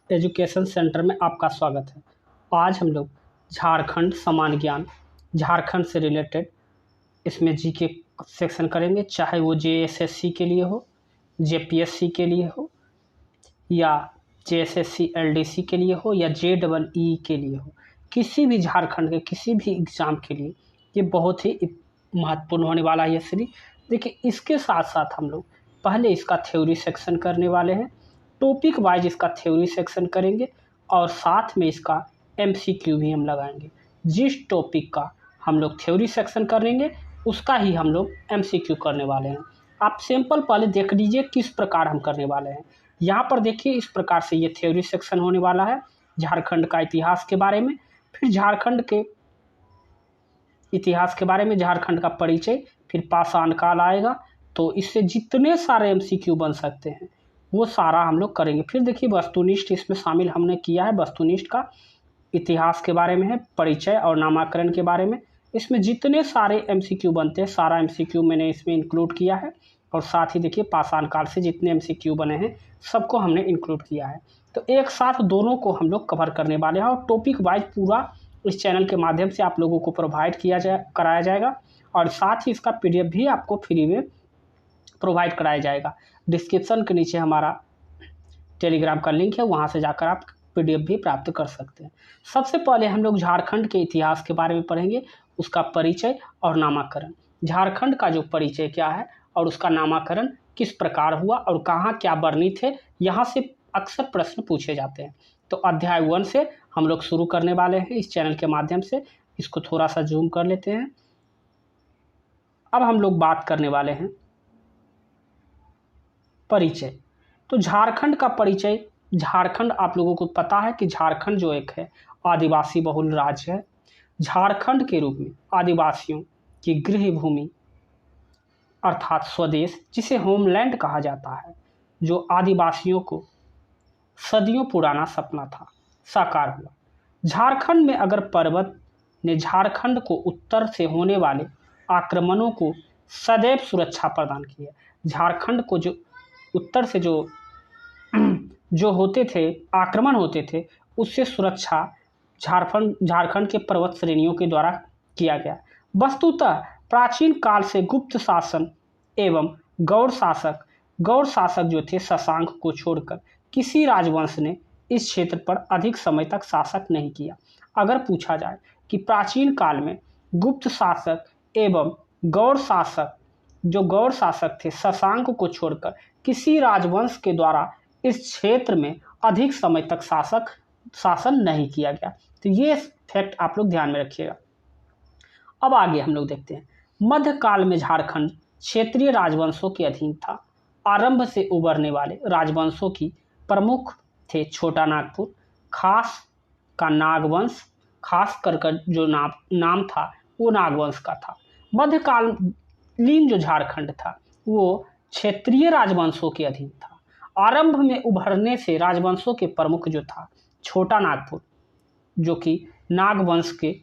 Education centre में आपका स्वागत है। आज हम लोग झारखंड सामान्य ज्ञान, झारखंड से रिलेटेड इसमें जीके सेक्शन करेंगे, चाहे वो जेएसएससी के लिए हो, जेपीएससी के लिए हो, या जेएसएससी एलडीसी के लिए हो, या जेईई के लिए हो। किसी भी झारखंड के किसी भी एग्ज़ाम के लिए ये बहुत ही महत्वपूर्ण होने वाला है ये सीरीज। देखिए, इसके साथ साथ हम लोग पहले इसका थ्योरी सेक्शन करने वाले हैं, टॉपिक वाइज इसका थ्योरी सेक्शन करेंगे और साथ में इसका एमसीक्यू भी हम लगाएंगे। जिस टॉपिक का हम लोग थ्योरी सेक्शन करेंगे उसका ही हम लोग एमसीक्यू करने वाले हैं। आप सैंपल पहले देख लीजिए किस प्रकार हम करने वाले हैं। यहाँ पर देखिए, इस प्रकार से ये थ्योरी सेक्शन होने वाला है झारखंड का इतिहास के बारे में, फिर झारखंड के इतिहास के बारे में, झारखंड का परिचय, फिर पाषाण काल आएगा। तो इससे जितने सारे एमसीक्यू बन सकते हैं वो सारा हम लोग करेंगे। फिर देखिए, वस्तुनिष्ठ इसमें शामिल हमने किया है। वस्तुनिष्ठ का इतिहास के बारे में है, परिचय और नामाकरण के बारे में। इसमें जितने सारे एमसीक्यू बनते हैं सारा एमसीक्यू मैंने इसमें इंक्लूड किया है। और साथ ही देखिए, पाषाण काल से जितने एमसीक्यू बने हैं सबको हमने इंक्लूड किया है। तो एक साथ दोनों को हम लोग कवर करने वाले हैं और टॉपिक वाइज पूरा इस चैनल के माध्यम से आप लोगों को प्रोवाइड कराया जाएगा। और साथ ही इसका पीडीएफ भी आपको फ्री में प्रोवाइड कराया जाएगा। डिस्क्रिप्शन के नीचे हमारा टेलीग्राम का लिंक है, वहाँ से जाकर आप पीडीएफ भी प्राप्त कर सकते हैं। सबसे पहले हम लोग झारखंड के इतिहास के बारे में पढ़ेंगे, उसका परिचय और नामाकरण। झारखंड का जो परिचय क्या है और उसका नामाकरण किस प्रकार हुआ और कहाँ क्या वर्णित है, यहाँ से अक्सर प्रश्न पूछे जाते हैं। तो अध्याय 1 से हम लोग शुरू करने वाले हैं इस चैनल के माध्यम से। इसको थोड़ा सा जूम कर लेते हैं। अब हम लोग बात करने वाले हैं परिचय। तो झारखंड का परिचय, झारखंड आप लोगों को पता है कि झारखंड जो एक है आदिवासी बहुल राज्य है। झारखंड के रूप में आदिवासियों की गृह भूमि अर्थात स्वदेश, जिसे होमलैंड कहा जाता है, जो आदिवासियों को सदियों पुराना सपना था, साकार हुआ। झारखंड में अगर पर्वत ने झारखंड को उत्तर से होने वाले आक्रमणों को सदैव सुरक्षा प्रदान की है। झारखंड को जो उत्तर से जो होते थे, आक्रमण होते थे, उससे सुरक्षा झारखंड के पर्वत श्रेणियों के द्वारा किया गया। वस्तुतः प्राचीन काल से गुप्त शासन एवं गौड़ शासक जो थे शशांक को छोड़कर किसी राजवंश ने इस क्षेत्र पर अधिक समय तक शासक नहीं किया। अगर पूछा जाए कि प्राचीन काल में गुप्त शासक एवं गौड़ शासक थे शशांक को छोड़कर किसी राजवंश के द्वारा इस क्षेत्र में अधिक समय तक शासन नहीं किया गया। तो ये फैक्ट आप लोग ध्यान में रखिएगा। अब आगे हम लोग देखते हैं। मध्यकाल में झारखंड क्षेत्रीय राजवंशों के अधीन था। आरंभ से उभरने वाले राजवंशों की प्रमुख थे छोटा नागपुर, खास का नागवंश, खास कर जो नाम था वो नागवंश का था। मध्यकालीन जो झारखंड था वो क्षेत्रीय राजवंशों के अधीन था। आरंभ में उभरने से राजवंशों के प्रमुख जो था छोटा नागपुर, जो कि नागवंश के,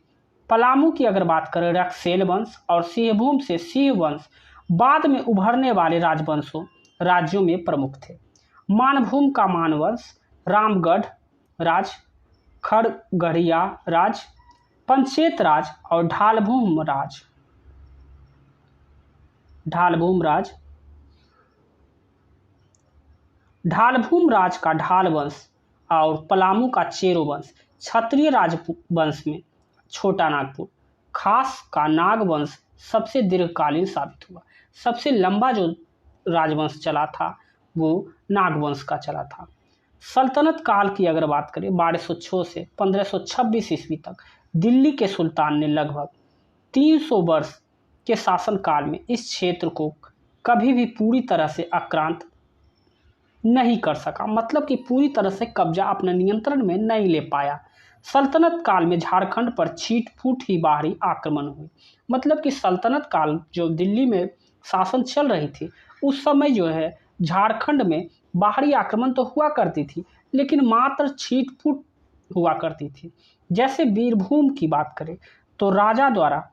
पलामू की अगर बात करें रक्सेल वंश, और सिंहभूम से सिंह वंश बाद में उभरने वाले राज्यों में प्रमुख थे। मानभूम का मानवंश, रामगढ़ राज, खड़गढ़िया राज, पंचेत राज और ढालभूम राज का ढाल वंश और पलामू का चेरो वंश। क्षत्रिय राजवंश में छोटा नागपुर, खास का नागवंश सबसे दीर्घकालीन साबित हुआ। सबसे लंबा जो राजवंश चला था वो नागवंश का चला था। सल्तनत काल की अगर बात करें 1206 से 1526 ईस्वी तक दिल्ली के सुल्तान ने लगभग 300 वर्ष के शासन काल में इस क्षेत्र को कभी भी पूरी तरह से आक्रांत नहीं कर सका, मतलब कि पूरी तरह से कब्जा अपने नियंत्रण में नहीं ले पाया। सल्तनत काल में झारखंड पर छीट फूट ही बाहरी आक्रमण हुए। मतलब कि सल्तनत काल जो दिल्ली में शासन चल रही थी उस समय जो है झारखंड में बाहरी आक्रमण तो हुआ करती थी, लेकिन मात्र छीट फूट हुआ करती थी। जैसे बीरभूम की बात करें तो राजा द्वारा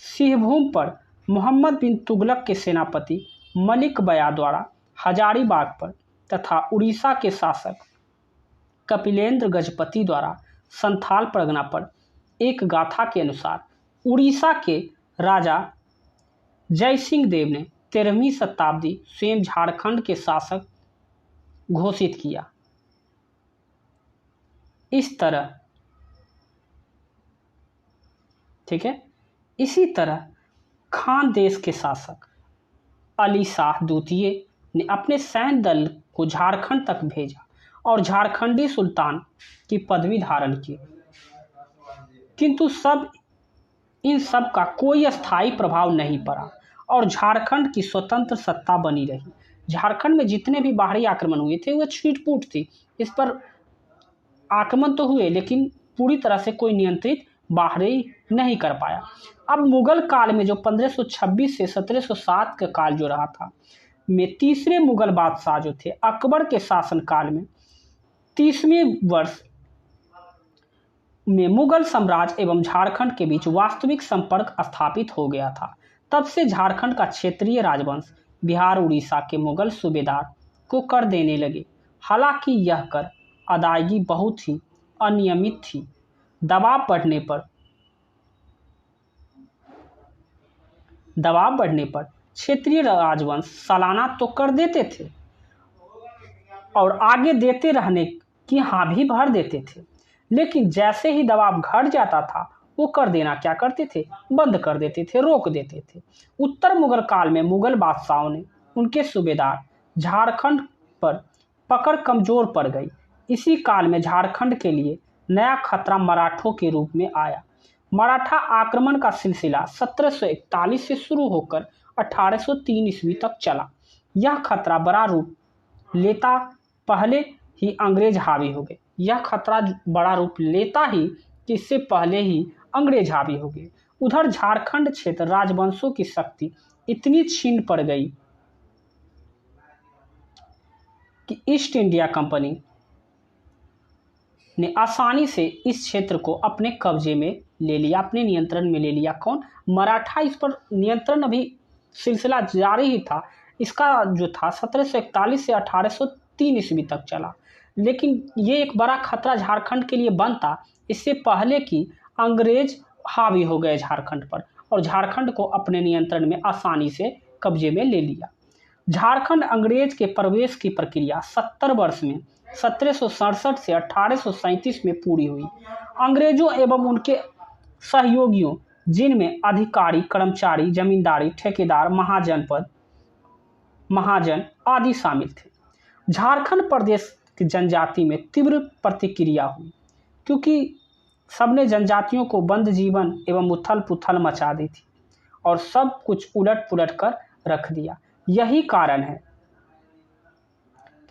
सिंहभूम पर मोहम्मद बिन तुगलक के सेनापति मलिक बया द्वारा हजारीबाग पर, तथा उड़ीसा के शासक कपिलेंद्र गजपति द्वारा संथाल परगना पर एक गाथा के अनुसार उड़ीसा के राजा जयसिंह देव ने 13वीं शताब्दी स्वयं झारखंड के शासक घोषित किया। इस तरह, ठीक है, इसी तरह खान देश के शासक अली शाह द्वितीय ने अपने सैन्य दल को झारखंड तक भेजा और झारखंडी सुल्तान की पदवी धारण की, किंतु इन सब का कोई स्थायी प्रभाव नहीं पड़ा और झारखंड की स्वतंत्र सत्ता बनी रही। झारखंड में जितने भी बाहरी आक्रमण हुए थे वह छीट-फूट थी। इस पर आक्रमण तो हुए लेकिन पूरी तरह से कोई नियंत्रित बाहरी नहीं कर पाया। अब मुगल काल में जो 1526 से 1707 का काल जो रहा था, में तीसरे मुगल बादशाह जो थे अकबर के शासन काल में 30वें वर्ष में मुगल साम्राज्य एवं झारखंड के बीच वास्तविक संपर्क स्थापित हो गया था। तब से झारखंड का क्षेत्रीय राजवंश बिहार उड़ीसा के मुगल सूबेदार को कर देने लगे। हालांकि यह कर अदायगी बहुत ही अनियमित थी। दबाव बढ़ने पर क्षेत्रीय राजवंश सालाना तो कर देते थे और आगे देते रहने की हाँ भी भर देते थे, लेकिन जैसे ही दबाव घट जाता था वो कर देना क्या करते थे, बंद कर देते थे, रोक देते थे। उत्तर मुगल काल में मुगल बादशाहों ने उनके सूबेदार झारखंड पर पकड़ कमजोर पड़ गई। इसी काल में झारखंड के लिए नया खतरा मराठों के रूप में आया। मराठा आक्रमण का सिलसिला 1741 से शुरू होकर 1803 ईस्वी तक चला। यह खतरा बड़ा रूप लेता पहले ही अंग्रेज हावी हो गए। इससे पहले ही अंग्रेज हावी हो गए। उधर झारखंड क्षेत्र राजवंशों की शक्ति इतनी छीन पड़ गई कि ईस्ट इंडिया कंपनी ने आसानी से इस क्षेत्र को अपने कब्जे में ले लिया, अपने नियंत्रण में ले लिया। कौन? मराठा। इस पर नियंत्रण अभी सिलसिला जारी ही था। इसका जो था 1741 से 1803 ईस्वी तक चला, लेकिन ये एक बड़ा खतरा झारखंड के लिए बनता इससे पहले कि अंग्रेज हावी हो गए झारखंड पर और झारखंड को अपने नियंत्रण में आसानी से कब्जे में ले लिया। झारखंड अंग्रेज के प्रवेश की प्रक्रिया 70 वर्ष में 1767 से 1837 में पूरी हुई। अंग्रेजों एवं उनके सहयोगियों, जिनमें अधिकारी, कर्मचारी, जमींदारी, ठेकेदार, महाजन आदि शामिल थे, झारखंड प्रदेश की जनजाति में तीव्र प्रतिक्रिया हुई, क्योंकि सबने जनजातियों को बंद जीवन एवं उथल पुथल मचा दी थी और सब कुछ उलट पुलट कर रख दिया। यही कारण है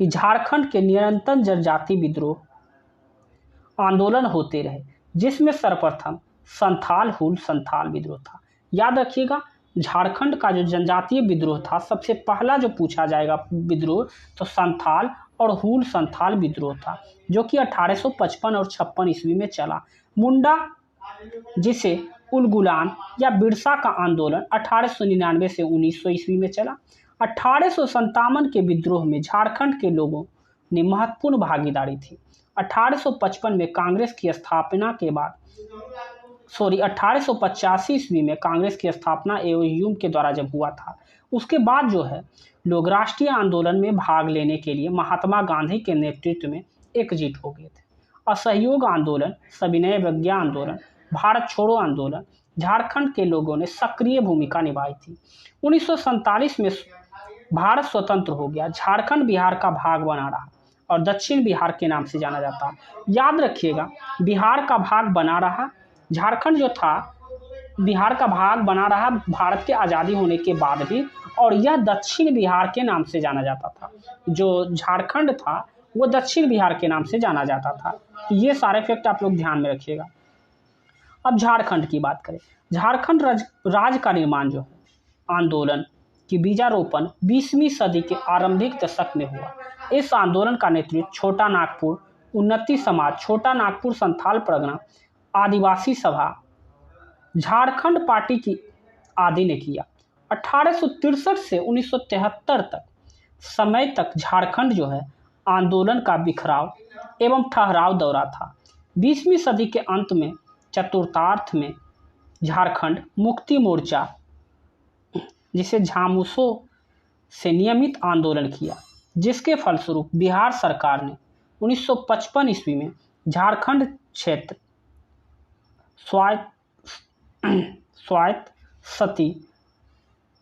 कि झारखंड के निरंतर जनजाति विद्रोह आंदोलन होते रहे, जिसमें सर्वप्रथम संथाल हूल संथाल विद्रोह था। याद रखिएगा, झारखंड का जो जनजातीय विद्रोह था, सबसे पहला जो पूछा जाएगा विद्रोह तो संथाल और हूल संथाल विद्रोह था, जो कि 1855 और 56 ईस्वी में चला। मुंडा, जिसे उलगुलान या बिरसा का आंदोलन 1899 से 1900 ईस्वी में चला। 1857 के विद्रोह में झारखंड के लोगों ने महत्वपूर्ण भागीदारी थी। 1855 में कांग्रेस की स्थापना के बाद 1885 ईस्वी में कांग्रेस की स्थापना एओयूम के द्वारा जब हुआ था, उसके बाद जो है लोग राष्ट्रीय आंदोलन में भाग लेने के लिए महात्मा गांधी के नेतृत्व में एकजुट हो गए थे। असहयोग आंदोलन, सविनय अवज्ञा आंदोलन, भारत छोड़ो आंदोलन, झारखंड के लोगों ने सक्रिय भूमिका निभाई थी। 1947 में भारत स्वतंत्र हो गया। झारखंड बिहार का भाग बना रहा और दक्षिण बिहार के नाम से जाना जाता है। याद रखिएगा, बिहार का भाग बना रहा, झारखंड जो था बिहार का भाग बना रहा भारत के आज़ादी होने के बाद भी, और यह दक्षिण बिहार के नाम से जाना जाता था। जो झारखंड था वो दक्षिण बिहार के नाम से जाना जाता था। तो ये सारे फैक्ट आप लोग ध्यान में रखिएगा। अब झारखंड की बात करें, झारखंड राज्य का निर्माण जो है आंदोलन की बीजारोपण 20वीं सदी के आरंभिक दशक में हुआ। इस आंदोलन का नेतृत्व छोटा नागपुर उन्नति समाज, छोटा नागपुर संथाल परगना, आदिवासी सभा, झारखंड पार्टी की आदि ने किया। 1863 से 1973 तक समय तक झारखंड जो है आंदोलन का बिखराव एवं ठहराव दौरा था। 20वीं सदी के अंत में चतुर्थार्थ में झारखंड मुक्ति मोर्चा, जिसे झामुसो से नियमित आंदोलन किया, जिसके फलस्वरूप बिहार सरकार ने 1955 ईस्वी में झारखंड क्षेत्र स्वायत्त सती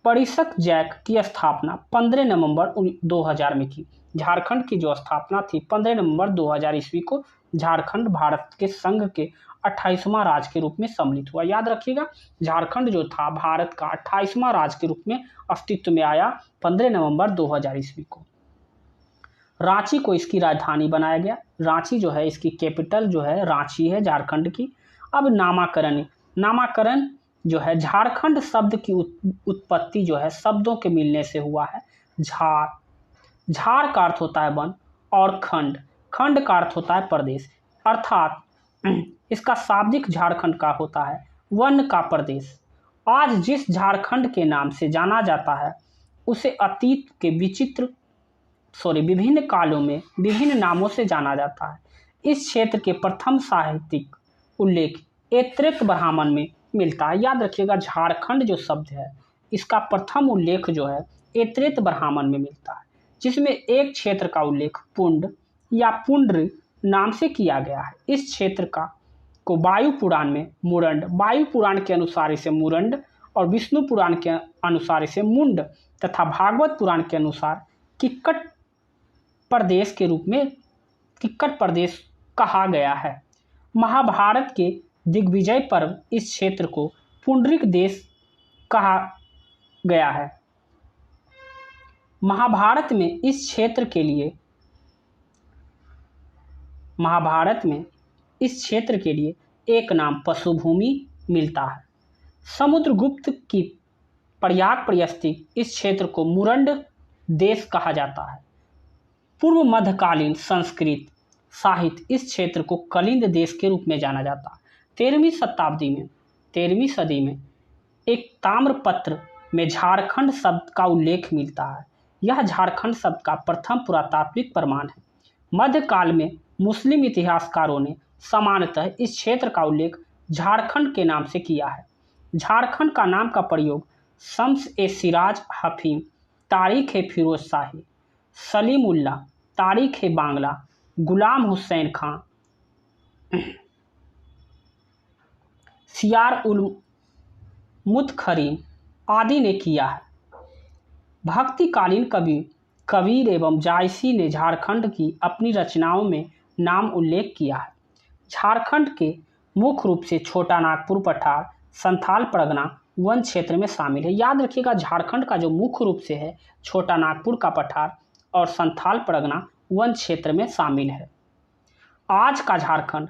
परिषद जैक की स्थापना 15 नवंबर 2000 में की। झारखंड की जो स्थापना थी 15 नवंबर 2000 ईस्वी को झारखंड भारत के संघ के 28वां राज्य के रूप में सम्मिलित हुआ। याद रखिएगा, झारखंड जो था भारत का 28वां राज्य के रूप में अस्तित्व में आया 15 नवंबर 2000 ईस्वी को। रांची को इसकी राजधानी बनाया गया। रांची जो है इसकी कैपिटल जो है रांची है झारखंड की। अब नामाकरण जो है झारखंड शब्द की उत्पत्ति जो है शब्दों के मिलने से हुआ है। झार का अर्थ होता है वन और खंड का अर्थ होता है प्रदेश, अर्थात इसका शाब्दिक झारखंड का होता है वन का प्रदेश। आज जिस झारखंड के नाम से जाना जाता है उसे अतीत के विभिन्न कालों में विभिन्न नामों से जाना जाता है। इस क्षेत्र के प्रथम साहित्यिक उल्लेख ऐत्रेय ब्राह्मण में मिलता है। याद रखिएगा, झारखंड जो शब्द है इसका प्रथम उल्लेख जो है ऐत्रेय ब्राह्मण में मिलता है, जिसमें एक क्षेत्र का उल्लेख पुंड या पुंड्र नाम से किया गया है। इस क्षेत्र को वायु पुराण में मुरंड, वायु पुराण के अनुसार इसे मुरंड और विष्णु पुराण के अनुसार इसे मुंड तथा भागवत पुराण के अनुसार किक्कट प्रदेश कहा गया है। महाभारत के दिग्विजय पर्व इस क्षेत्र को पुंडरिक देश कहा गया है। महाभारत में इस क्षेत्र के लिए एक नाम पशुभूमि मिलता है। समुद्रगुप्त की प्रयाग स्थित इस क्षेत्र को मुरंड देश कहा जाता है। पूर्व मध्यकालीन संस्कृत साहित्य इस क्षेत्र को कलिंद देश के रूप में जाना जाता है। 13वीं सदी में एक ताम्रपत्र में झारखंड शब्द का उल्लेख मिलता है। यह झारखंड शब्द का प्रथम पुरातात्विक प्रमाण है। मध्यकाल में मुस्लिम इतिहासकारों ने सामान्यतः इस क्षेत्र का उल्लेख झारखंड के नाम से किया है। झारखंड का नाम का प्रयोग शम्स-ए-सिराज हफीम, तारीख ए फिरोज शाही, सलीम उल्लाह, तारीख ए बांग्ला, गुलाम हुसैन खां, सियार उल मुतखरीन आदि ने किया है। भक्तिकालीन कवि कबीर एवं जायसी ने झारखंड की अपनी रचनाओं में नाम उल्लेख किया है। झारखंड के मुख्य रूप से छोटा नागपुर पठार संथाल परगना वन क्षेत्र में शामिल है। याद रखिएगा, झारखंड का जो मुख्य रूप से है छोटा नागपुर का पठार और संथाल परगना वन क्षेत्र में शामिल है। आज का झारखंड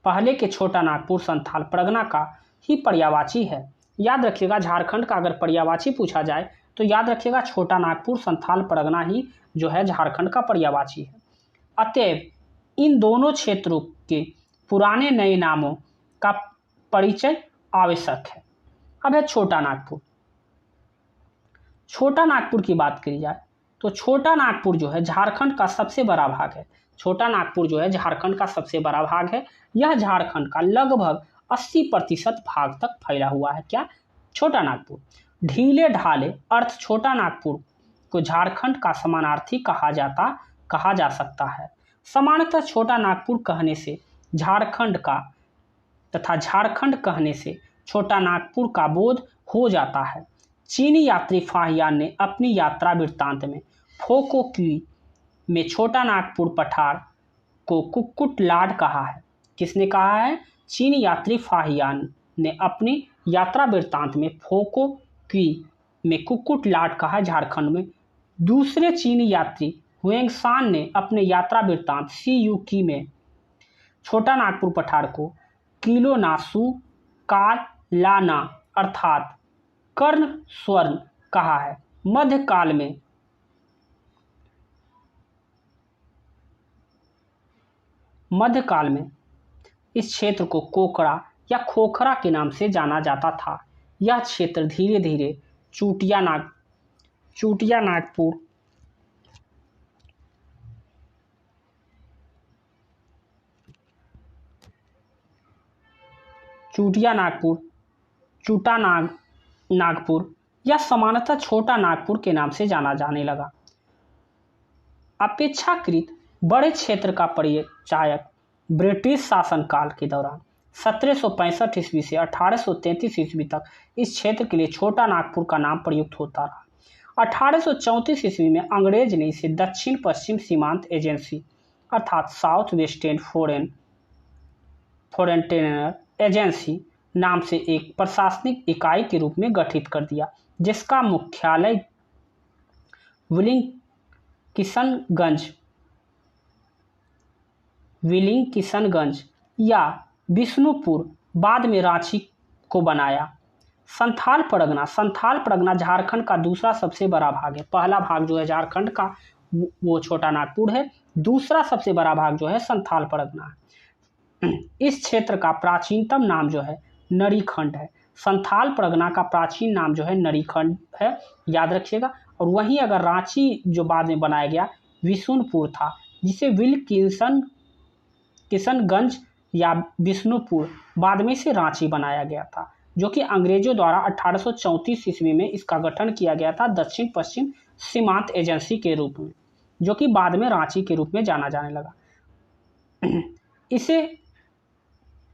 पहले के छोटा नागपुर संथाल परगना का ही पर्यायवाची है। याद रखिएगा, झारखंड का अगर पर्यायवाची पूछा जाए तो याद रखिएगा छोटा नागपुर संथाल परगना ही जो है झारखंड का पर्यायवाची है। अतएव इन दोनों क्षेत्रों के पुराने नए नामों का परिचय आवश्यक है। अब है छोटा नागपुर। छोटा नागपुर की बात करी जाए तो छोटा नागपुर जो है झारखंड का सबसे बड़ा भाग है। छोटा नागपुर जो है झारखंड का सबसे बड़ा भाग है। यह झारखंड का लगभग 80% भाग तक फैला हुआ है। क्या? छोटा नागपुर। ढीले ढाले अर्थ छोटा नागपुर को झारखंड का समानार्थी कहा जा सकता है। सामान्यतः छोटा नागपुर कहने से झारखंड का तथा झारखंड कहने से छोटा नागपुर का बोध हो जाता है। चीनी यात्री फाहियान ने अपनी यात्रा वृत्तांत में फोको क्वी में छोटा नागपुर पठार को कुक्कुट लाड कहा है। किसने कहा है? चीनी यात्री फाहियान ने अपनी यात्रा वृत्तांत में फोको क्वी में कुक्कुट लाड कहा झारखंड में। दूसरे चीनी यात्री हुएंगसान ने अपने यात्रा वृत्तांत सीयूकी में छोटा नागपुर पठार को किलो नासू काल लाना अर्थात कर्ण स्वर्ण कहा है। मध्यकाल में इस क्षेत्र को कोकड़ा या खोखरा के नाम से जाना जाता था। यह क्षेत्र धीरे धीरे चूटिया नागपुर चूटिया नागपुर, चूटा नागपुर या सामान्यतः छोटा नागपुर के नाम से जाना जाने लगा। अपेक्षाकृत बड़े क्षेत्र का परिचायक ब्रिटिश शासनकाल के दौरान 1765 ईस्वी से 1833 ईस्वी तक इस क्षेत्र के लिए छोटा नागपुर का नाम प्रयुक्त होता रहा। 1834 ईस्वी में अंग्रेज ने इसे दक्षिण पश्चिम सीमांत एजेंसी अर्थात साउथ वेस्टर्न फ्रंटियर एजेंसी नाम से एक प्रशासनिक इकाई के रूप में गठित कर दिया, जिसका मुख्यालय विलिंगकिशनगंज या बिष्णुपुर बाद में रांची को बनाया। संथाल परगना झारखंड का दूसरा सबसे बड़ा भाग है। पहला भाग जो है झारखंड का वो छोटा नागपुर है, दूसरा सबसे बड़ा भाग जो है संथाल परगना है। इस क्षेत्र का प्राचीनतम नाम जो है नरीखंड है। संथाल परगना का प्राचीन नाम जो है नरीखंड है, याद रखिएगा। और वहीं अगर रांची जो बाद में बनाया गया विशुनपुर था, जिसे किशनगंज या बिष्णुपुर बाद में से रांची बनाया गया था, जो कि अंग्रेजों द्वारा 1834 ईस्वी में इसका गठन किया गया था दक्षिण पश्चिम सीमांत एजेंसी के रूप में, जो कि बाद में रांची के रूप में जाना जाने लगा।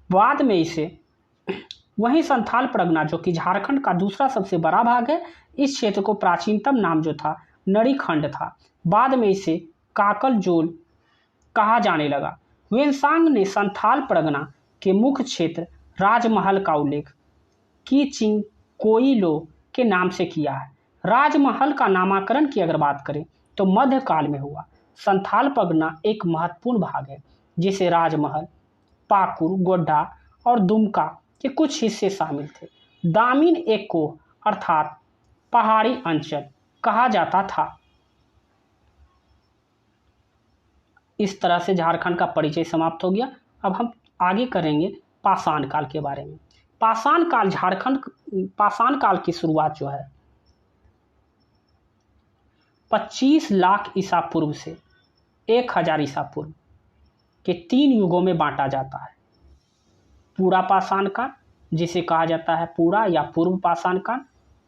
बाद में वहीं संथाल परगना जो कि झारखंड का दूसरा सबसे बड़ा भाग है, इस क्षेत्र को प्राचीनतम नाम जो था नरीखंड था। बाद में इसे काकलजोल कहा जाने लगा। वेनसांग ने संथाल परगना के मुख्य क्षेत्र राजमहल का उल्लेख कीचिंगकोइलो के नाम से किया है। राजमहल का नामकरण की अगर बात करें तो मध्यकाल में हुआ। संथाल परगना एक महत्वपूर्ण भाग है, जिसे राजमहल, पाकुर, गोड्डा और दुमका के कुछ हिस्से शामिल थे। दामिन एको अर्थात पहाड़ी अंचल कहा जाता था। इस तरह से झारखंड का परिचय समाप्त हो गया। अब हम आगे करेंगे पाषाण काल के बारे में। पाषाण काल की शुरुआत जो है 25 लाख ईसा पूर्व से 1000 ईसा पूर्व के 3 युगों में बांटा जाता है। पूरा पाषाण काल, जिसे कहा जाता है पूरा या पूर्व पाषाण काल,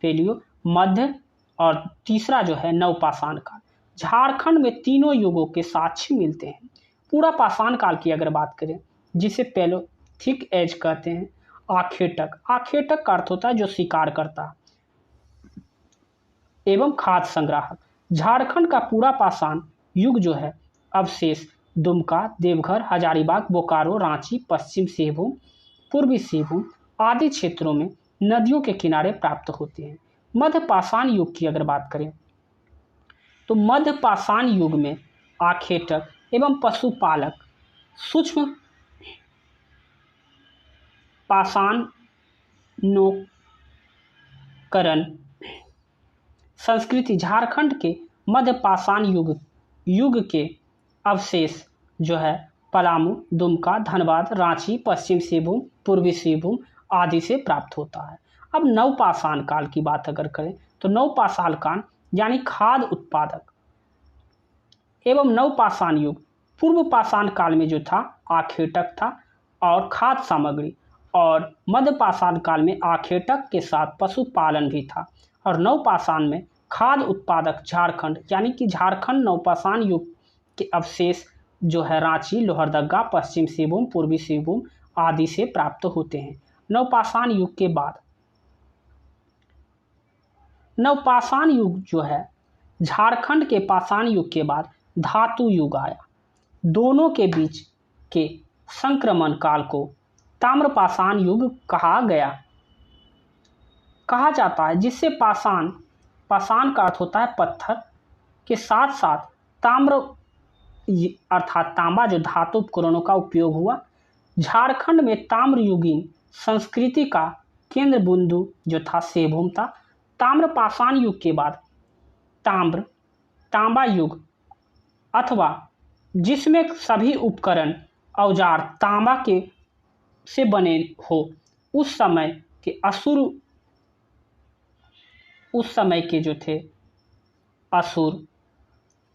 पेलियो, मध्य, और तीसरा जो है नव पाषाण काल। झारखंड में तीनों युगों के साक्ष्य मिलते हैं। पूरा पाषाण काल की अगर बात करें, जिसे पैलोथिक एज कहते हैं, आखेटक का अर्थ होता है जो शिकार करता एवं खाद्य संग्राहक। झारखंड का पूरा पाषाण युग जो है अवशेष दुमका, देवघर, हजारीबाग, बोकारो, रांची, पश्चिम सिंहभूम, पूर्वी सिंहभूम आदि क्षेत्रों में नदियों के किनारे प्राप्त होते हैं। मध्य पाषाण युग की अगर बात करें तो मध्य पाषाण युग में आखेटक एवं पशुपालक सूक्ष्म पाषाणोकरण संस्कृति। झारखंड के मध्य पाषाण युग के अवशेष जो है पलामू, दुमका, धनबाद, रांची, पश्चिम सिंहभूम, पूर्वी सिंहभूम आदि से प्राप्त होता है। अब नवपाषाण काल की बात अगर करें तो नवपाषाण काल यानी खाद्य उत्पादक एवं नवपाषाण युग पूर्व पाषाण काल में जो था आखेटक था और खाद्य सामग्री, और मध्य पाषाण काल में आखेटक के साथ पशुपालन भी था, और नवपाषाण में खाद्य उत्पादक झारखंड यानी कि झारखंड नवपाषाण युग के अवशेष जो है रांची, लोहरदगा, पश्चिम सिंहभूम, पूर्वी सिंहभूम आदि से प्राप्त होते हैं। नवपाषाण युग के बाद नवपाषाण युग जो है झारखंड के पाषाण युग के बाद धातु युग आया। दोनों के बीच के संक्रमण काल को ताम्रपाषाण युग कहा जाता है, जिससे पाषाण का अर्थ होता है पत्थर के साथ साथ ताम्र अर्थात तांबा जो धातु उपकरणों का उपयोग हुआ। झारखंड में ताम्रयुगीन संस्कृति का केंद्र बिंदु जो था सिंहभूम था। ताम्रपाषाण युग के बाद तांबा युग अथवा जिसमें सभी उपकरण औजार तांबा के से बने हो, उस समय के जो थे असुर,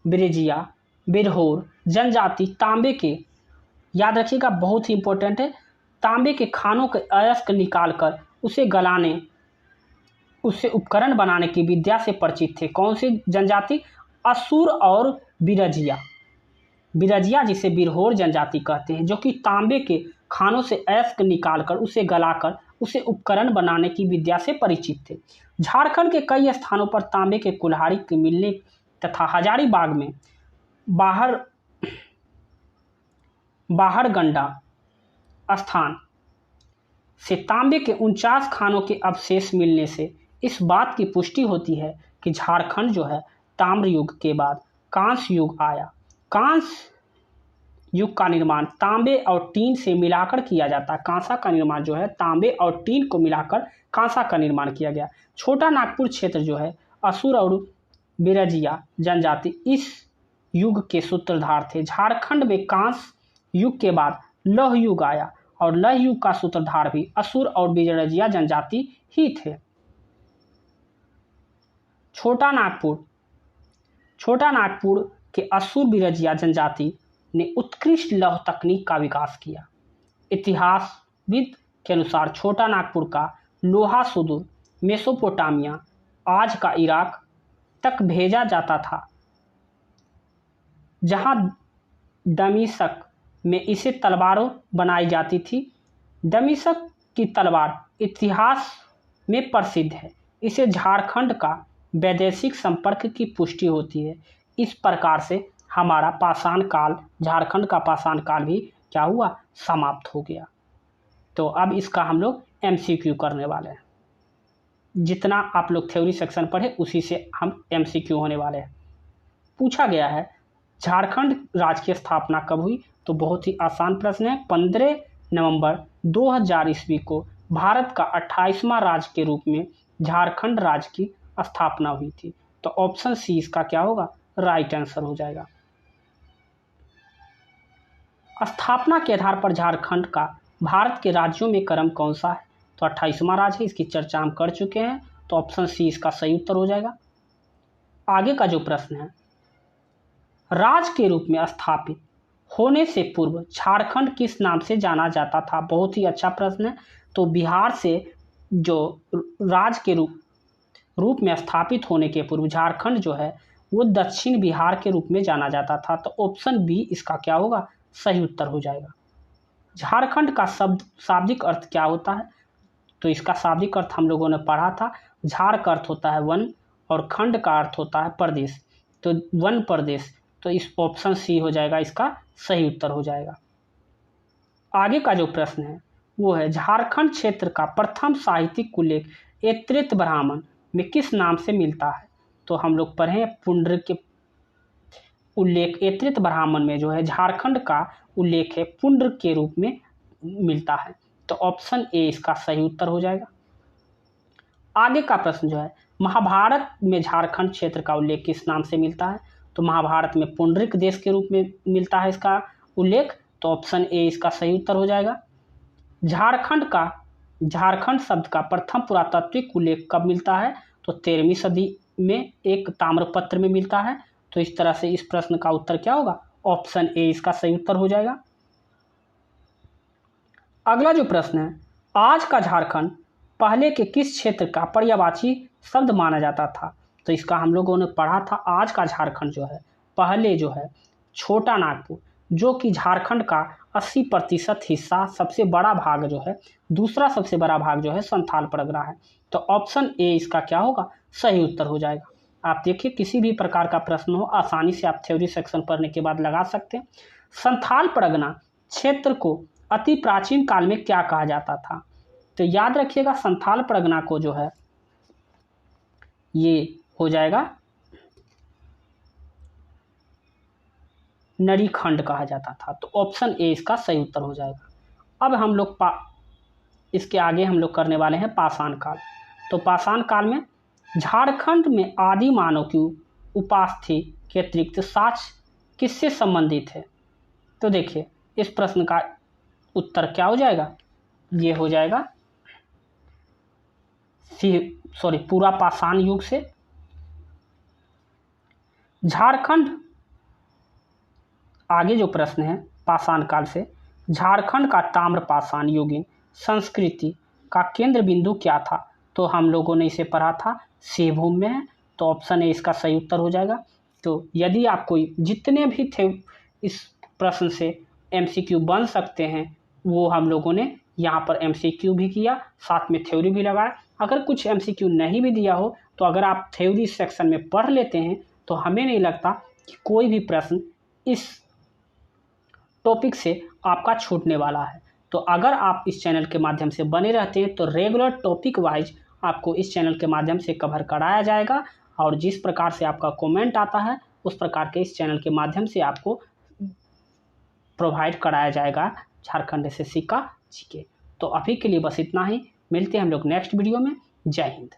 ब्रिजिया, बिरहोर जनजाति तांबे के, याद रखिएगा बहुत ही इंपॉर्टेंट है, तांबे के खानों के अयस्क निकालकर उसे गलाने, उससे उपकरण बनाने की विद्या से परिचित थे। कौन सी जनजाति? असुर और बिरजिया। बिरजिया जिसे बिरहोर जनजाति कहते हैं, जो कि तांबे के खानों से अयस्क निकालकर उसे गलाकर उसे उपकरण बनाने की विद्या से परिचित थे। झारखंड के कई स्थानों पर तांबे के कुल्हाड़ी के मिलने तथा हजारीबाग में बाहरगंडा स्थान से तांबे के 49 खानों के अवशेष मिलने से इस बात की पुष्टि होती है कि झारखंड जो है ताम्र युग के बाद कांस्य युग आया। कांस्य युग का निर्माण तांबे और टीन से मिलाकर किया जाता है। कांसा का निर्माण जो है तांबे और टीन को मिलाकर कांसा का निर्माण किया गया। छोटा नागपुर क्षेत्र जो है असुर और बिरजिया जनजाति इस युग के सूत्रधार थे। झारखंड में कांस्य युग के बाद लौह युग आया और लौह युग का सूत्रधार भी असुर और बिरजिया जनजाति ही थे। छोटा नागपुर के असुर बिरजिया जनजाति ने उत्कृष्ट लौह तकनीक का विकास किया। इतिहासविद के अनुसार छोटा नागपुर का लोहा सुदूर मेसोपोटामिया, आज का इराक तक भेजा जाता था, जहां दमिश्क में इसे तलवारों बनाई जाती थी। दमिश्क की तलवार इतिहास में प्रसिद्ध है। इसे झारखंड का वैदेशिक संपर्क की पुष्टि होती है। इस प्रकार से हमारा पाषाण काल, झारखंड का पाषाण काल भी क्या हुआ? समाप्त हो गया। तो अब इसका हम लोग MCQ करने वाले हैं। जितना आप लोग थ्योरी सेक्शन पढ़े उसी से हम MCQ होने वाले हैं। पूछा गया है झारखंड राज्य की स्थापना कब हुई? तो बहुत ही आसान प्रश्न है। 15 नवंबर 2000 ईस्वी को भारत का 28वां राज्य के रूप में झारखंड राज्य की स्थापना हुई थी। तो ऑप्शन सी इसका क्या होगा? राइट आंसर हो जाएगा। स्थापना के आधार पर झारखंड का भारत के राज्यों में क्रम कौन सा है? तो 28वां राज्य है। इसकी चर्चा हम कर चुके हैं, तो ऑप्शन सी इसका सही उत्तर हो जाएगा। आगे का जो प्रश्न है, राज्य के रूप में स्थापित होने से पूर्व झारखंड किस नाम से जाना जाता था? बहुत ही अच्छा प्रश्न है। तो बिहार से जो राज्य के रूप में स्थापित होने के पूर्व झारखंड जो है वो दक्षिण बिहार के रूप में जाना जाता था। तो ऑप्शन बी इसका क्या होगा? सही उत्तर हो जाएगा। झारखंड का शाब्दिक अर्थ क्या होता है? तो इसका शाब्दिक अर्थ हम लोगों ने पढ़ा था। झार का अर्थ होता है वन और खंड का अर्थ होता है प्रदेश। तो वन प्रदेश, तो इस ऑप्शन सी हो जाएगा, इसका सही उत्तर हो जाएगा। आगे का जो प्रश्न है वो है झारखंड क्षेत्र का प्रथम साहित्यिक उल्लेख ऐत्रेय ब्राह्मण में किस नाम से मिलता है? तो हम लोग पढ़े पुंडरीक के उल्लेख ऐत्रेय ब्राह्मण में जो है झारखंड का उल्लेख है पुंडरीक के रूप में मिलता है। तो ऑप्शन ए इसका सही उत्तर हो जाएगा। आगे का प्रश्न जो है महाभारत में झारखंड क्षेत्र का उल्लेख किस नाम से मिलता है? तो महाभारत में पुंडरीक देश के रूप में मिलता है इसका उल्लेख। तो ऑप्शन ए इसका सही उत्तर हो जाएगा। झारखंड शब्द का प्रथम पुरातात्विक उल्लेख कब मिलता है? तो 13वीं सदी में एक ताम्रपत्र में मिलता है। तो इस तरह से इस प्रश्न का उत्तर क्या होगा? ऑप्शन ए इसका सही उत्तर हो जाएगा। अगला जो प्रश्न है, आज का झारखंड पहले के किस क्षेत्र का पर्यायवाची शब्द माना जाता था? तो इसका हम लोगों ने पढ़ा था। आज का झारखंड जो है पहले जो है छोटा नागपुर, जो कि झारखंड का 80% हिस्सा, सबसे बड़ा भाग जो है, दूसरा सबसे बड़ा भाग जो है संथाल परगना है। तो ऑप्शन ए इसका क्या होगा? सही उत्तर हो जाएगा। आप देखिए किसी भी प्रकार का प्रश्न हो आसानी से आप थ्योरी सेक्शन पढ़ने के बाद लगा सकते हैं। संथाल परगना क्षेत्र को अति प्राचीन काल में क्या कहा जाता था? तो याद रखिएगा संथाल परगना को जो है ये हो जाएगा नरीखंड कहा जाता था। तो ऑप्शन ए इसका सही उत्तर हो जाएगा। अब हम लोग इसके आगे हम लोग करने वाले हैं पाषाण काल। तो पाषाण काल में झारखंड में आदि मानव की उपास्थि के अतिरिक्त साक्ष्य किससे संबंधित है? तो देखिए इस प्रश्न का उत्तर क्या हो जाएगा? ये हो जाएगा पूरा पाषाण युग से। झारखंड, आगे जो प्रश्न है पाषाण काल से, झारखंड का ताम्रपाषाण युगीन संस्कृति का केंद्र बिंदु क्या था? तो हम लोगों ने इसे पढ़ा था सिंहभूम में है, तो ऑप्शन ए इसका सही उत्तर हो जाएगा। तो यदि आप कोई जितने भी थे इस प्रश्न से एमसीक्यू बन सकते हैं वो हम लोगों ने यहाँ पर एमसीक्यू भी किया, साथ में थ्योरी भी लगाया। अगर कुछ एमसीक्यू नहीं भी दिया हो तो अगर आप थ्योरी सेक्शन में पढ़ लेते हैं तो हमें नहीं लगता कि कोई भी प्रश्न इस टॉपिक से आपका छूटने वाला है। तो अगर आप इस चैनल के माध्यम से बने रहते हैं तो रेगुलर टॉपिक वाइज आपको इस चैनल के माध्यम से कवर कराया जाएगा, और जिस प्रकार से आपका कमेंट आता है उस प्रकार के इस चैनल के माध्यम से आपको प्रोवाइड कराया जाएगा झारखंड एसएससी का जीके। तो अभी के लिए बस इतना ही, मिलते हैं हम लोग नेक्स्ट वीडियो में। जय हिंद।